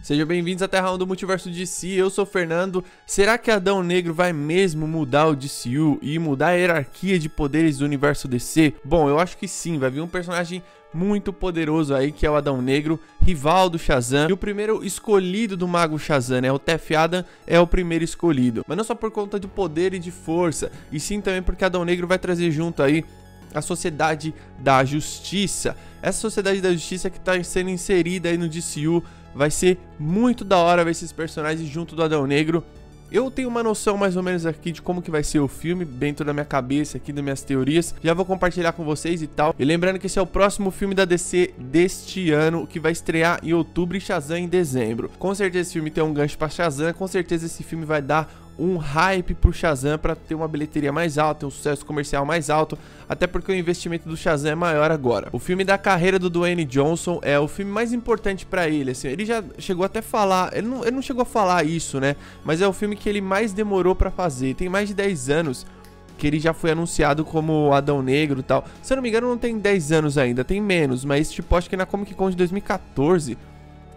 Sejam bem-vindos à Terra 1 do Multiverso DC, eu sou o Fernando. Será que Adão Negro vai mesmo mudar o DCU e mudar a hierarquia de poderes do universo DC? Bom, eu acho que sim, vai vir um personagem muito poderoso aí, que é o Adão Negro, rival do Shazam, e o primeiro escolhido do Mago Shazam, né? O Tef Adam é o primeiro escolhido, mas não só por conta de poder e de força, e sim também porque Adão Negro vai trazer junto aí a Sociedade da Justiça. Essa Sociedade da Justiça que está sendo inserida aí no DCU vai ser muito da hora ver esses personagens junto do Adão Negro. Eu tenho uma noção mais ou menos aqui de como que vai ser o filme, dentro da minha cabeça aqui, das minhas teorias. Já vou compartilhar com vocês e tal. E lembrando que esse é o próximo filme da DC deste ano, que vai estrear em outubro e Shazam em dezembro. Com certeza esse filme tem um gancho pra Shazam, com certeza esse filme vai dar um hype pro Shazam para ter uma bilheteria mais alta, um sucesso comercial mais alto, até porque o investimento do Shazam é maior agora. O filme da carreira do Dwayne Johnson é o filme mais importante para ele, assim, ele já chegou até a falar, ele não chegou a falar isso, né, mas é o filme que ele mais demorou para fazer, tem mais de 10 anos que ele já foi anunciado como Adão Negro e tal. Se eu não me engano não tem 10 anos ainda, tem menos, mas tipo, acho que na Comic Con de 2014...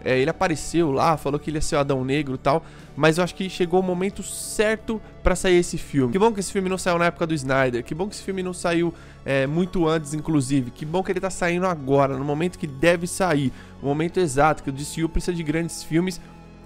ele apareceu lá, falou que ele ia ser o Adão Negro e tal, mas eu acho que chegou o momento certo pra sair esse filme. Que bom que esse filme não saiu na época do Snyder, que bom que esse filme não saiu muito antes, inclusive, que bom que ele tá saindo agora, no momento que deve sair, o momento exato, que o DCU precisa de grandes filmes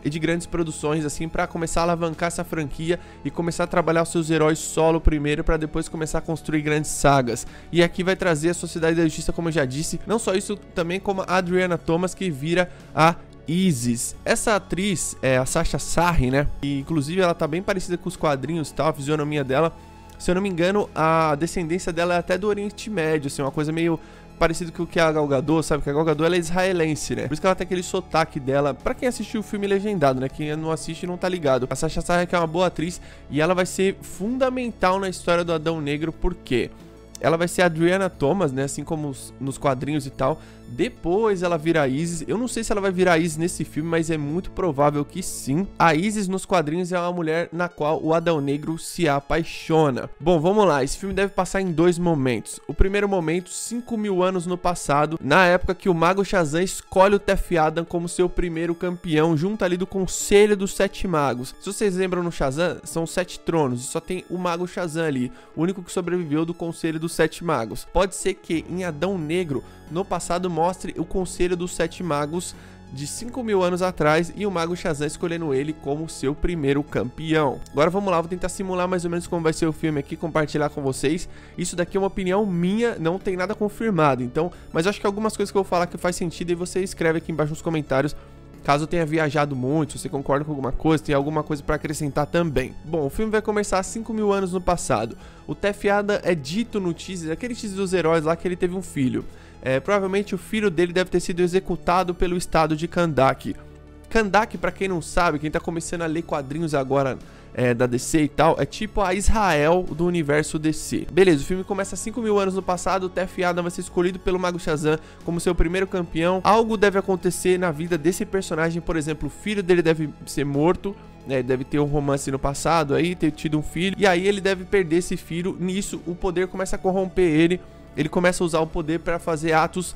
e de grandes produções, assim, pra começar a alavancar essa franquia e começar a trabalhar os seus heróis solo primeiro, pra depois começar a construir grandes sagas. E aqui vai trazer a Sociedade da Justiça, como eu já disse, não só isso, também como a Adriana Thomas, que vira a Isis. Essa atriz é a Sasha Sari, né? E inclusive ela tá bem parecida com os quadrinhos e tal, a fisionomia dela. Se eu não me engano, a descendência dela é até do Oriente Médio, assim, uma coisa meio parecido com o que é a Gal Gadot, sabe? Que a Gal Gadot ela é israelense, né? Por isso que ela tem aquele sotaque dela, pra quem assistiu o filme legendado, né? Quem não assiste não tá ligado. A Sasha Sari é uma boa atriz e ela vai ser fundamental na história do Adão Negro, por quê? Ela vai ser a Adriana Thomas, né? Assim como nos quadrinhos e tal. Depois ela vira a Isis. Eu não sei se ela vai virar a Isis nesse filme, mas é muito provável que sim. A Isis nos quadrinhos é uma mulher na qual o Adão Negro se apaixona. Bom, vamos lá. Esse filme deve passar em dois momentos. O primeiro momento, 5.000 anos no passado, na época que o Mago Shazam escolhe o Tef Adam como seu primeiro campeão, junto ali do Conselho dos Sete Magos. Se vocês lembram no Shazam, são 7 tronos e só tem o Mago Shazam ali, o único que sobreviveu do Conselho dos Sete Magos. Pode ser que em Adão Negro, no passado, mostre o Conselho dos Sete Magos de 5.000 anos atrás e o Mago Shazam escolhendo ele como seu primeiro campeão. Agora vamos lá, vou tentar simular mais ou menos como vai ser o filme aqui, compartilhar com vocês. Isso daqui é uma opinião minha, não tem nada confirmado, então, mas eu acho que algumas coisas que eu vou falar que faz sentido e você escreve aqui embaixo nos comentários. Caso eu tenha viajado muito, se você concorda com alguma coisa, tem alguma coisa pra acrescentar também. Bom, o filme vai começar há 5.000 anos no passado. O Tef Adam é dito no teaser, aquele teaser dos heróis lá, que ele teve um filho. Provavelmente o filho dele deve ter sido executado pelo estado de Kahndaq. Kahndaq, pra quem não sabe, quem tá começando a ler quadrinhos agora da DC e tal, é tipo a Israel do universo DC. Beleza, o filme começa 5.000 anos no passado, o Tef Adam vai ser escolhido pelo Mago Shazam como seu primeiro campeão. Algo deve acontecer na vida desse personagem, por exemplo, o filho dele deve ser morto, deve ter um romance no passado aí, ter tido um filho, e aí ele deve perder esse filho. Nisso, o poder começa a corromper ele. Ele começa a usar o poder para fazer atos,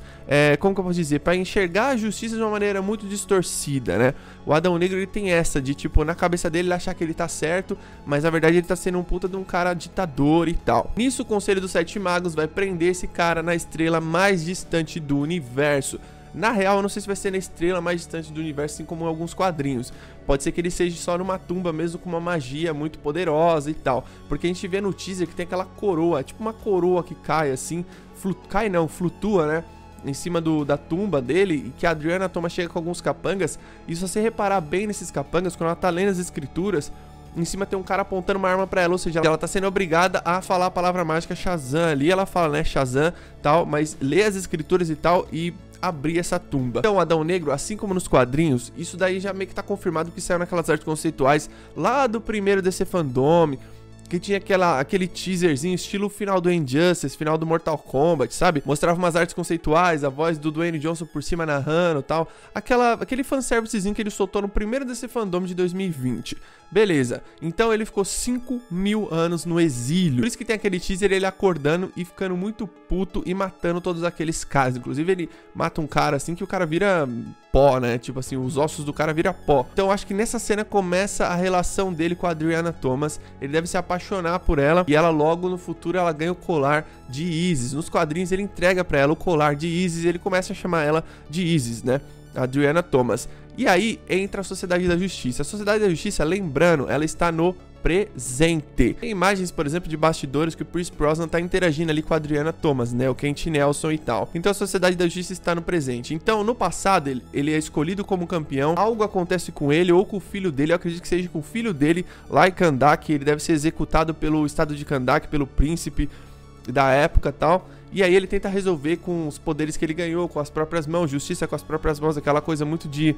como que eu posso dizer, para enxergar a justiça de uma maneira muito distorcida, né? O Adão Negro, ele tem essa de, tipo, na cabeça dele ele achar que ele tá certo, mas na verdade ele tá sendo um puta de um cara ditador e tal. Nisso, o Conselho dos Sete Magos vai prender esse cara na estrela mais distante do universo. Na real, eu não sei se vai ser na estrela mais distante do universo, assim como em alguns quadrinhos. Pode ser que ele seja só numa tumba mesmo, com uma magia muito poderosa e tal. Porque a gente vê no teaser que tem aquela coroa, tipo uma coroa que cai assim, flutua, né? Em cima da tumba dele, e que a Adriana Thomas chega com alguns capangas. E se você reparar bem nesses capangas, quando ela tá lendo as escrituras, em cima tem um cara apontando uma arma pra ela, ou seja, ela tá sendo obrigada a falar a palavra mágica Shazam ali. Ela fala, né, Shazam, tal, mas lê as escrituras e tal e abrir essa tumba. Então, o Adão Negro, assim como nos quadrinhos, isso daí já meio que tá confirmado que saiu naquelas artes conceituais lá do primeiro DC Fandom, que tinha aquele teaserzinho estilo final do Injustice, final do Mortal Kombat, sabe? Mostrava umas artes conceituais, a voz do Dwayne Johnson por cima narrando e tal. Aquele fanservicezinho que ele soltou no primeiro DC Fandom de 2020. Beleza, então ele ficou 5.000 anos no exílio. Por isso que tem aquele teaser, ele acordando e ficando muito puto e matando todos aqueles caras. Inclusive ele mata um cara assim que o cara vira pó, né? Tipo assim, os ossos do cara viram pó. Então acho que nessa cena começa a relação dele com a Adriana Thomas. Ele deve se apaixonar por ela e ela logo no futuro ela ganha o colar de Isis. Nos quadrinhos ele entrega pra ela o colar de Isis e ele começa a chamar ela de Isis, né? Adriana Thomas. E aí entra a Sociedade da Justiça. A Sociedade da Justiça, lembrando, ela está no presente. Tem imagens, por exemplo, de bastidores que o Pierce Brosnan tá interagindo ali com a Adriana Thomas, né? O Kent Nelson e tal. Então a Sociedade da Justiça está no presente. Então, no passado, ele é escolhido como campeão. Algo acontece com ele ou com o filho dele. Eu acredito que seja com o filho dele lá em Kahndaq. Ele deve ser executado pelo estado de Kahndaq, pelo príncipe da época e tal. E aí ele tenta resolver com os poderes que ele ganhou, com as próprias mãos, justiça com as próprias mãos, aquela coisa muito de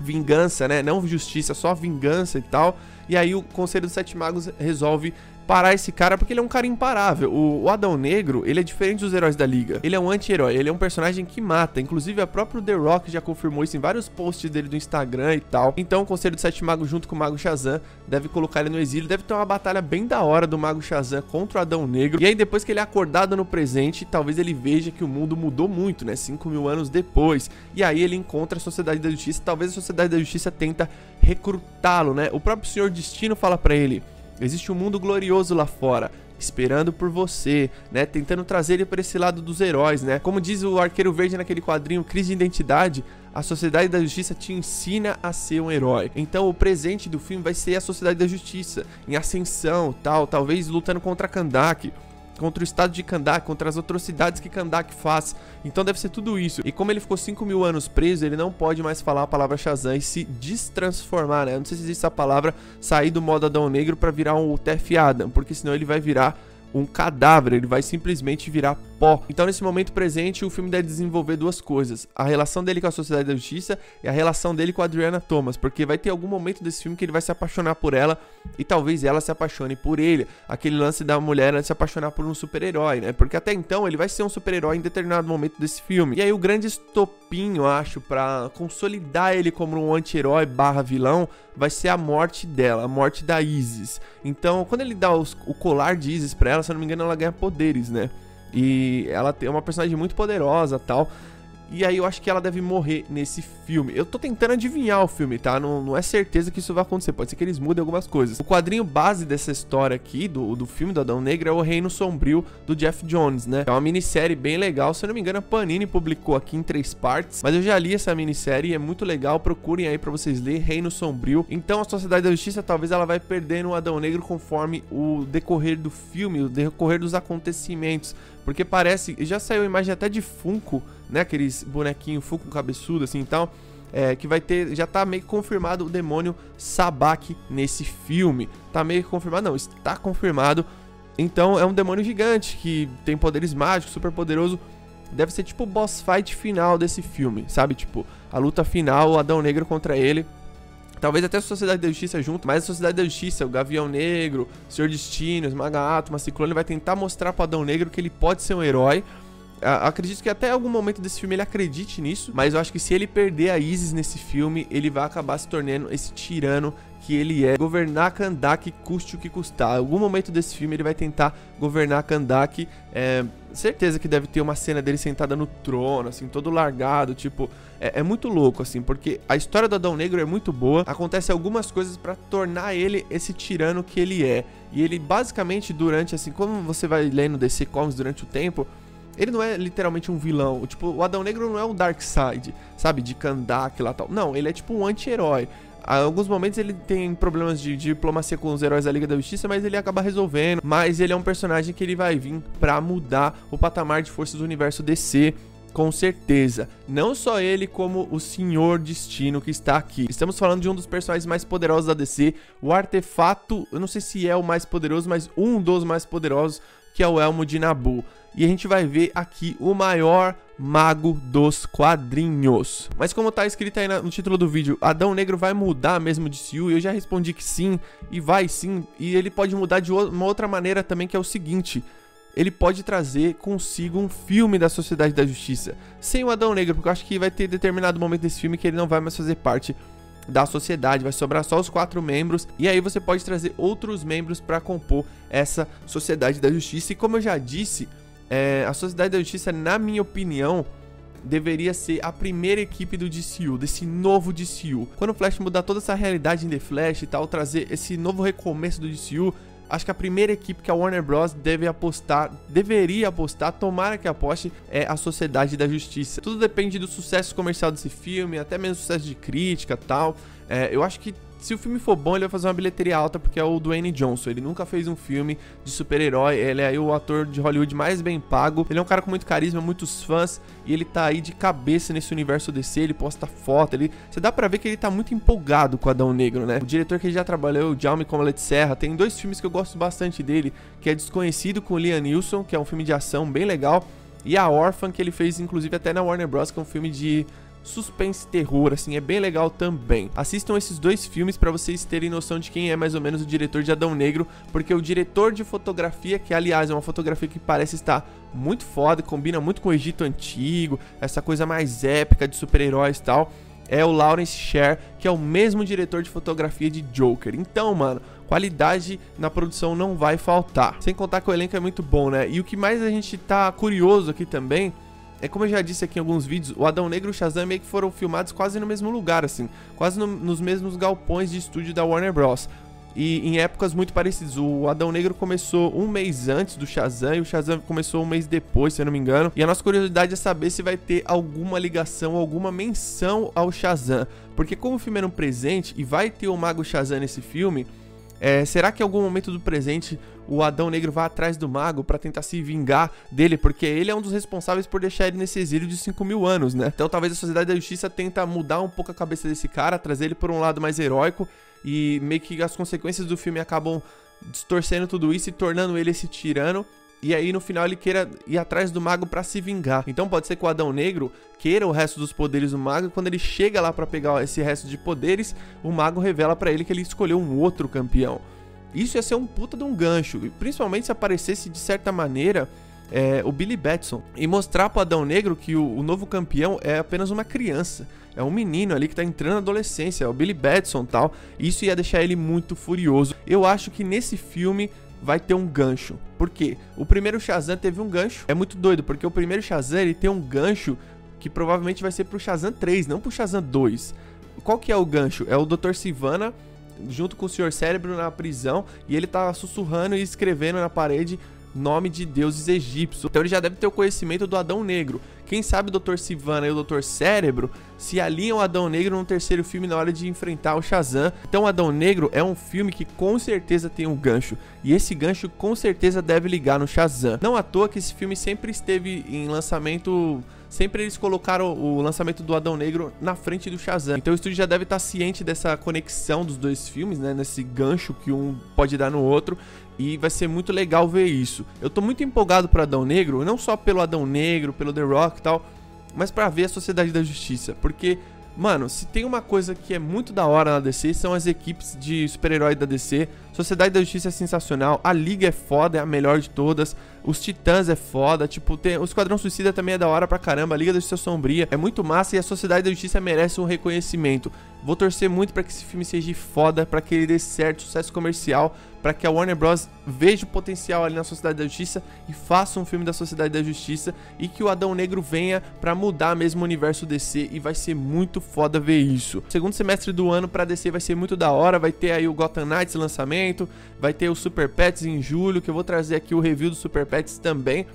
vingança, né? Não justiça, só vingança e tal. E aí o Conselho dos Sete Magos resolve parar esse cara porque ele é um cara imparável. O Adão Negro, ele é diferente dos heróis da Liga. Ele é um anti-herói, ele é um personagem que mata. Inclusive, a própria The Rock já confirmou isso em vários posts dele do Instagram e tal. Então, o Conselho dos Sete Magos, junto com o Mago Shazam, deve colocar ele no exílio. Deve ter uma batalha bem da hora do Mago Shazam contra o Adão Negro. E aí, depois que ele é acordado no presente, talvez ele veja que o mundo mudou muito, né? 5.000 anos depois. E aí, ele encontra a Sociedade da Justiça. Talvez a Sociedade da Justiça tenta recrutá-lo, né? O próprio Senhor Destino fala pra ele: existe um mundo glorioso lá fora, esperando por você, né? Tentando trazer ele para esse lado dos heróis, né? Como diz o Arqueiro Verde naquele quadrinho Crise de Identidade, a Sociedade da Justiça te ensina a ser um herói. Então o presente do filme vai ser a Sociedade da Justiça, em ascensão, tal, talvez lutando contra Kahndaq, contra o estado de Kahndaq, contra as atrocidades que Kahndaq faz. Então deve ser tudo isso. E como ele ficou 5.000 anos preso, ele não pode mais falar a palavra Shazam e se destransformar, né? Eu não sei se existe essa palavra, sair do modo Adão Negro pra virar um Tef Adam, porque senão ele vai virar um cadáver, ele vai simplesmente virar pó. Então nesse momento presente o filme deve desenvolver duas coisas: a relação dele com a Sociedade da Justiça e a relação dele com a Adriana Thomas, porque vai ter algum momento desse filme que ele vai se apaixonar por ela e talvez ela se apaixone por ele. Aquele lance da mulher se apaixonar por um super-herói, né? Porque até então ele vai ser um super-herói em determinado momento desse filme. E aí o grande estopim, eu acho, pra consolidar ele como um anti-herói barra vilão, vai ser a morte dela, a morte da Isis. Então, quando ele dá o colar de Isis pra ela, se eu não me engano, ela ganha poderes, né? E ela é uma personagem muito poderosa, tal. E aí eu acho que ela deve morrer nesse filme. Eu tô tentando adivinhar o filme, tá? Não é certeza que isso vai acontecer. Pode ser que eles mudem algumas coisas. O quadrinho base dessa história aqui, do filme do Adão Negro, é O Reino Sombrio, do Jeff Jones, né? É uma minissérie bem legal. Se eu não me engano, a Panini publicou aqui em 3 partes. Mas eu já li essa minissérie e é muito legal. Procurem aí pra vocês lerem, Reino Sombrio. Então a Sociedade da Justiça, talvez ela vai perdendo o Adão Negro conforme o decorrer do filme, o decorrer dos acontecimentos. Porque parece, já saiu imagem até de Funko, né, aqueles bonequinhos Funko cabeçudo assim e tal, que vai ter, já tá meio que confirmado o demônio Sabbac nesse filme. Tá meio que confirmado, não, está confirmado. Então é um demônio gigante que tem poderes mágicos, super poderoso. Deve ser tipo o boss fight final desse filme, sabe? Tipo, a luta final, o Adão Negro contra ele. Talvez até a Sociedade da Justiça junto, mas a Sociedade da Justiça, o Gavião Negro, o Senhor Destino, o Esmaga Átomo, Ciclone, vai tentar mostrar pro Adão Negro que ele pode ser um herói. Acredito que até algum momento desse filme ele acredite nisso, mas eu acho que se ele perder a Isis nesse filme, ele vai acabar se tornando esse tirano que ele é. Governar Kahndaq custe o que custar. Em algum momento desse filme ele vai tentar governar Kahndaq. Certeza que deve ter uma cena dele sentada no trono, assim, todo largado, tipo... É muito louco, assim, porque a história do Adão Negro é muito boa. Acontece algumas coisas pra tornar ele esse tirano que ele é. E ele basicamente durante, assim, quando você vai lendo DC Comics durante o tempo, ele não é literalmente um vilão. Tipo, o Adão Negro não é o Darkseid, sabe, de Kahndaq lá e tal. Não, ele é tipo um anti-herói. Em alguns momentos ele tem problemas de diplomacia com os heróis da Liga da Justiça, mas ele acaba resolvendo. Mas ele é um personagem que ele vai vir pra mudar o patamar de forças do universo DC, com certeza. Não só ele, como o Senhor Destino que está aqui. Estamos falando de um dos personagens mais poderosos da DC. O Artefato, eu não sei se é o mais poderoso, mas um dos mais poderosos, que é o Elmo de Nabu. E a gente vai ver aqui o maior mago dos quadrinhos. Mas como tá escrito aí no título do vídeo, Adão Negro vai mudar mesmo o DCU? Eu já respondi que sim, e vai sim. E ele pode mudar de uma outra maneira também, que é o seguinte: ele pode trazer consigo um filme da Sociedade da Justiça, sem o Adão Negro, porque eu acho que vai ter determinado momento desse filme que ele não vai mais fazer parte da sociedade, vai sobrar só os 4 membros, e aí você pode trazer outros membros para compor essa Sociedade da Justiça. E como eu já disse, a Sociedade da Justiça, na minha opinião, deveria ser a primeira equipe do DCU, desse novo DCU. Quando o Flash mudar toda essa realidade em The Flash e tal, trazer esse novo recomeço do DCU, acho que a primeira equipe que a Warner Bros. Deveria apostar, tomara que aposte, é a Sociedade da Justiça. Tudo depende do sucesso comercial desse filme, até mesmo sucesso de crítica e tal. Eu acho que se o filme for bom, ele vai fazer uma bilheteria alta, porque é o Dwayne Johnson. Ele nunca fez um filme de super-herói, ele é aí o ator de Hollywood mais bem pago. Ele é um cara com muito carisma, muitos fãs, e ele tá aí de cabeça nesse universo DC. Ele posta foto, você dá pra ver que ele tá muito empolgado com Adão Negro, né? O diretor que ele já trabalhou, o Jaume Comolete Serra, tem 2 filmes que eu gosto bastante dele, que é Desconhecido com o Liam Neeson, que é um filme de ação bem legal, e A Órfã, que ele fez inclusive até na Warner Bros., que é um filme de suspense e terror, assim, é bem legal também. Assistam esses 2 filmes pra vocês terem noção de quem é mais ou menos o diretor de Adão Negro, porque o diretor de fotografia, que aliás é uma fotografia que parece estar muito foda, combina muito com o Egito Antigo, essa coisa mais épica de super-heróis e tal, é o Lawrence Sher, que é o mesmo diretor de fotografia de Joker. Então, mano, qualidade na produção não vai faltar. Sem contar que o elenco é muito bom, né? E o que mais a gente tá curioso aqui também é, como eu já disse aqui em alguns vídeos, o Adão Negro e o Shazam meio que foram filmados quase no mesmo lugar, assim, quase nos mesmos galpões de estúdio da Warner Bros. E em épocas muito parecidas. O Adão Negro começou um mês antes do Shazam e o Shazam começou um mês depois, se eu não me engano. E a nossa curiosidade é saber se vai ter alguma ligação, alguma menção ao Shazam, porque como o filme era um presente e vai ter o Mago Shazam nesse filme, será que em algum momento do presente o Adão Negro vai atrás do Mago pra tentar se vingar dele? Porque ele é um dos responsáveis por deixar ele nesse exílio de 5.000 anos, né? Então talvez a Sociedade da Justiça tenta mudar um pouco a cabeça desse cara, trazer ele por um lado mais heróico, e meio que as consequências do filme acabam distorcendo tudo isso e tornando ele esse tirano. E aí no final ele queira ir atrás do Mago pra se vingar. Então pode ser que o Adão Negro queira o resto dos poderes do Mago, e quando ele chega lá pra pegar esse resto de poderes, o Mago revela pra ele que ele escolheu um outro campeão. Isso ia ser um puta de um gancho, principalmente se aparecesse de certa maneira o Billy Batson, e mostrar pro Adão Negro que o novo campeão é apenas uma criança, é um menino ali que tá entrando na adolescência, é o Billy Batson e tal. Isso ia deixar ele muito furioso. Eu acho que nesse filme vai ter um gancho. Por quê? O primeiro Shazam teve um gancho. É muito doido, porque o primeiro Shazam, ele tem um gancho que provavelmente vai ser pro Shazam 3, não pro Shazam 2. Qual que é o gancho? É o Dr. Sivana junto com o Sr. Cérebro na prisão, e ele tá sussurrando e escrevendo na parede nome de deuses egípcios. Então ele já deve ter o conhecimento do Adão Negro. Quem sabe o Dr. Sivana e o Dr. Cérebro se alinham ao Adão Negro no terceiro filme na hora de enfrentar o Shazam. Então o Adão Negro é um filme que com certeza tem um gancho, e esse gancho com certeza deve ligar no Shazam. Não à toa que esse filme sempre esteve em lançamento, sempre eles colocaram o lançamento do Adão Negro na frente do Shazam. Então o estúdio já deve estar ciente dessa conexão dos 2 filmes, né, nesse gancho que um pode dar no outro. E vai ser muito legal ver isso. Eu tô muito empolgado pro Adão Negro, não só pelo Adão Negro, pelo The Rock e tal, mas pra ver a Sociedade da Justiça. Porque, mano, se tem uma coisa que é muito da hora na DC, são as equipes de super-herói da DC. Sociedade da Justiça é sensacional, a Liga é foda, é a melhor de todas, os Titãs é foda, tipo, o Esquadrão Suicida também é da hora pra caramba, a Liga da Justiça Sombria é muito massa, e a Sociedade da Justiça merece um reconhecimento. Vou torcer muito pra que esse filme seja foda, pra que ele dê certo, sucesso comercial, pra que a Warner Bros. Veja o potencial ali na Sociedade da Justiça e faça um filme da Sociedade da Justiça, e que o Adão Negro venha pra mudar mesmo o universo DC, e vai ser muito foda ver isso. Segundo semestre do ano pra DC vai ser muito da hora, vai ter aí o Gotham Knights lançamento, vai ter o Super Pets em julho, que eu vou trazer aqui o review do Super Pets também.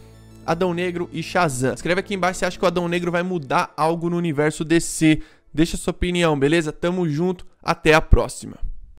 Adão Negro e Shazam. Escreve aqui embaixo se acha que o Adão Negro vai mudar algo no universo DC. Deixa sua opinião, beleza? Tamo junto, até a próxima.